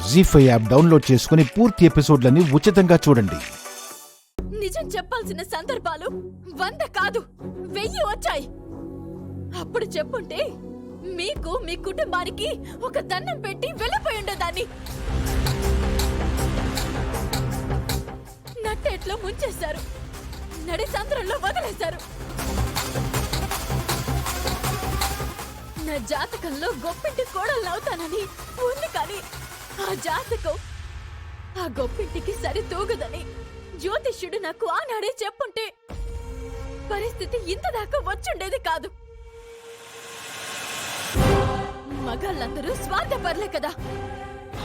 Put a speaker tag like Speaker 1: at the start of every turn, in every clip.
Speaker 1: జీ5 app download చేసుకుని పూర్తి ఎపిసోడ్లని ఉచితంగా చూడండి.
Speaker 2: నిజం చెప్పాల్సిన సందర్భాలు 100 కాదు 1000 వచ్చాయి. అప్పుడు చెప్పుంటే మీకు మీ కుటుంబానికి ఒక దండం పెట్టి వెళ్ళిపోయి ఉండేదాన్ని. నట్టేట్లో ముంచేశారు, నడి సంద్రంలో వదిలేశారు. నా జాతకంలో గొప్పింటి కోడలవుతానని ఉంది, కానీ ఆ జాతకం ఆ గొప్పింటికి సరితూగదని జ్యోతిష్యుడు నాకు ఆనాడే చెప్పుంటే పరిస్థితి ఇంతదాకా వచ్చుండేది కాదు. మగాళ్ళందరూ స్వార్థపర్లే కదా.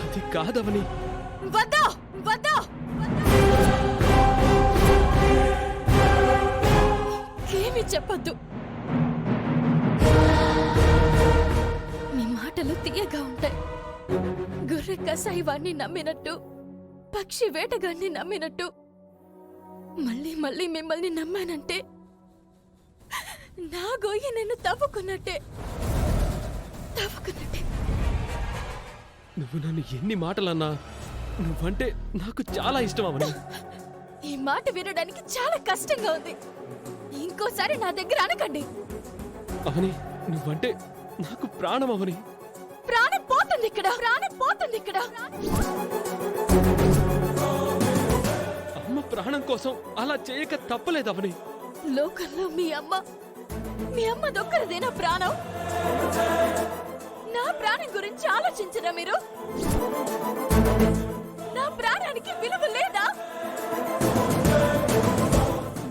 Speaker 3: అది కాదవని.
Speaker 2: వద్దా వద్దా ఏమీ చెప్పొద్దు. మీ మాటలు తీయగా ఉంటాయి. గొర్రె కసాయి వాణ్ణి నమ్మినట్టు, పక్షి వేటగాన్ని నమ్మినట్టు మళ్ళీ మళ్ళీ మిమ్మల్ని నమ్మానంటే నా గొయ్యి నేను తవ్వుకున్నట్టే.
Speaker 3: నువ్వు నన్ను ఎన్ని మాటలన్నా, నువ్వంటే నాకు చాలా ఇష్టం అవని.
Speaker 2: ఈ మాట వినడానికి చాలా కష్టంగా ఉంది. ఇంకోసారి నా దగ్గర అనకండి.
Speaker 3: అవని, నువ్వంటే నాకు ప్రాణం అవని.
Speaker 2: ప్రాణం పోతుంది ఇక్కడ, ప్రాణం పోతుంది ఇక్కడ.
Speaker 3: అమ్మ ప్రాణం కోసం అలా చేయక తప్పలేదు అవని.
Speaker 2: లోకంలో మీ అమ్మదొక్కరిదేనా ప్రాణం? నా ప్రాణం గురించి ఆలోచించరా మీరు? నా ప్రాణానికి విలువ లేదా?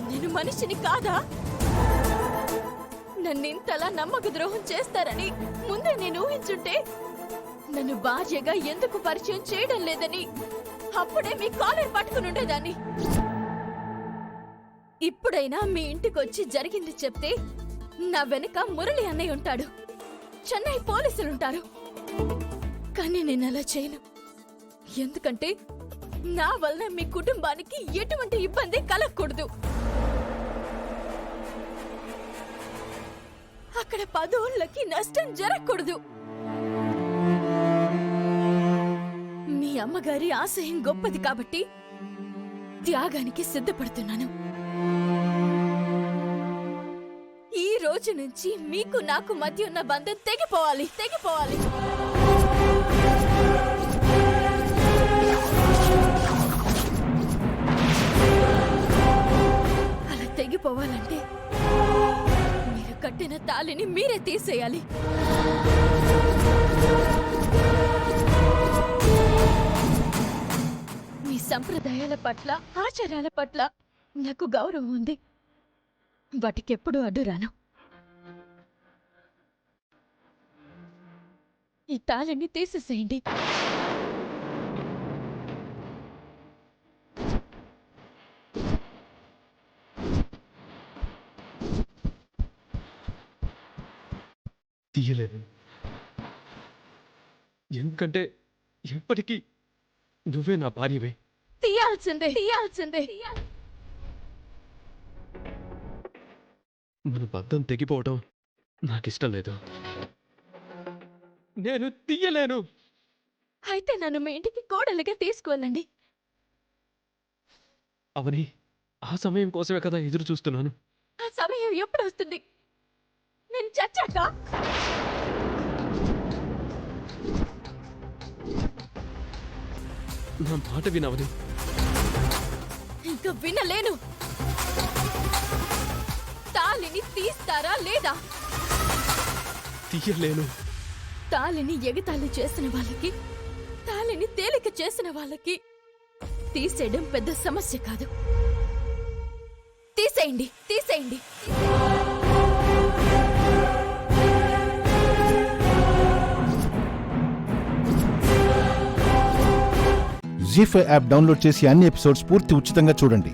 Speaker 2: నేను మనిషిని కాదా? నన్నింతలా నమ్మక ద్రోహం చేస్తారని ముందే నేను ఊహించుంటే నన్ను భార్యగా ఎందుకు పరిచయం చేయడం లేదని అప్పుడే మీ కాలర్ పట్టుకుని ఉండేదాన్ని. ఇప్పుడైనా మీ ఇంటికొచ్చి జరిగింది చెప్తే నా వెనక మురళి అన్నయ్య ఉంటాడు, చెన్నై పోలీసులుంటారు. కానీ నేను అలా చేయను. ఎందుకంటే నా వల్ల మీ కుటుంబానికి ఎటువంటి ఇబ్బంది కలగకూడదు. అక్కడ 10 ఓళ్ళకి నష్టం జరగకూడదు. మీ అమ్మగారి ఆశయం గొప్పది కాబట్టి త్యాగానికి సిద్ధపడుతున్నాను. ఈ రోజు నుంచి మీకు నాకు మధ్య ఉన్న బంధం తెగిపోవాలి. అలా తెగిపోవాలంటే మీరు కట్టిన తాళిని మీరే తీసేయాలి. మీ సంప్రదాయాల పట్ల, ఆచారాల పట్ల నాకు గౌరవం ఉంది. వాటికెప్పుడు అడ్డురాను. ఈ తాళిని తీసేసేయండి.
Speaker 3: తీయలేదు. ఎందుకంటే ఎప్పటికీ నువ్వే నా భార్యవే.
Speaker 2: తీయాల్సిందే.
Speaker 3: మన బంధం తెగిపోవటం నాకిష్టం లేదు. నేను తీయలేను.
Speaker 2: అయితే నన్ను మీ ఇంటికి కోడలిగా తీసుకువెళ్ళండి.
Speaker 3: అవని, ఆ సమయం కోసమే కదా ఎదురు చూస్తున్నాను.
Speaker 2: ఆ సమయం ఎప్పుడు వస్తుంది? నేను చచ్చాక?
Speaker 3: నా మాట వినవని.
Speaker 2: ఇంకా వినలేను. తాళిని తీస్తారా లేదా?
Speaker 3: తీయలేను.
Speaker 2: తాళిని ఎగతాళి చేసిన వాళ్ళకి, తాళిని తేలిక చేసిన వాళ్ళకి తీసేయడం పెద్ద సమస్య కాదు. తీసేయండి.
Speaker 1: జీ5 యాప్ డౌన్లోడ్ చేసి అన్ని ఎపిసోడ్స్ పూర్తి ఉచితంగా చూడండి.